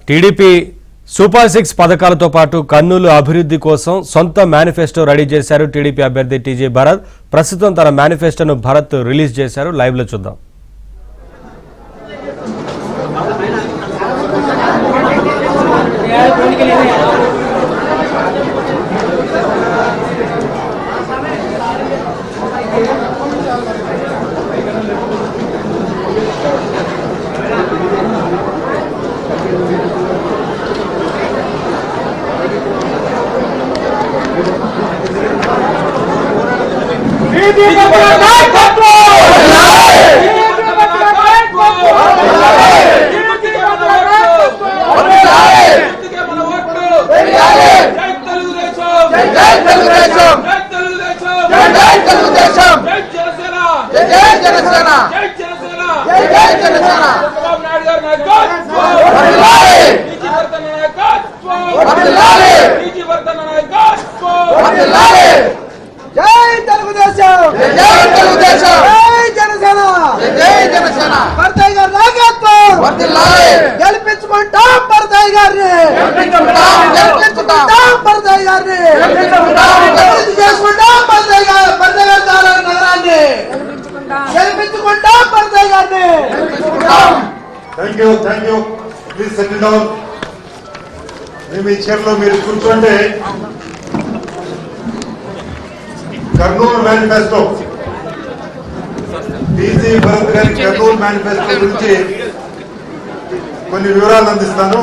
TDP super 6 పథకాలతో పాటు కర్నూలు అభివృద్ధి కోసం సొంత మేనిఫెస్టో రెడీ చేశారు టీడీపీ అభ్యర్థి టీజీ భరత్. ప్రస్తుతం తన మేనిఫెస్టోను భరత్ రిలీజ్ చేశారు. లైవ్ లో చూద్దాం. Thank you. Please settle down. మీ చైర్లో మీరు కూర్చోండి. కర్నూలు మేనిఫెస్టో టీజీ భరత్ గారి కర్నూలు మేనిఫెస్టో గురించి కొన్ని వివరాలు అందిస్తాను.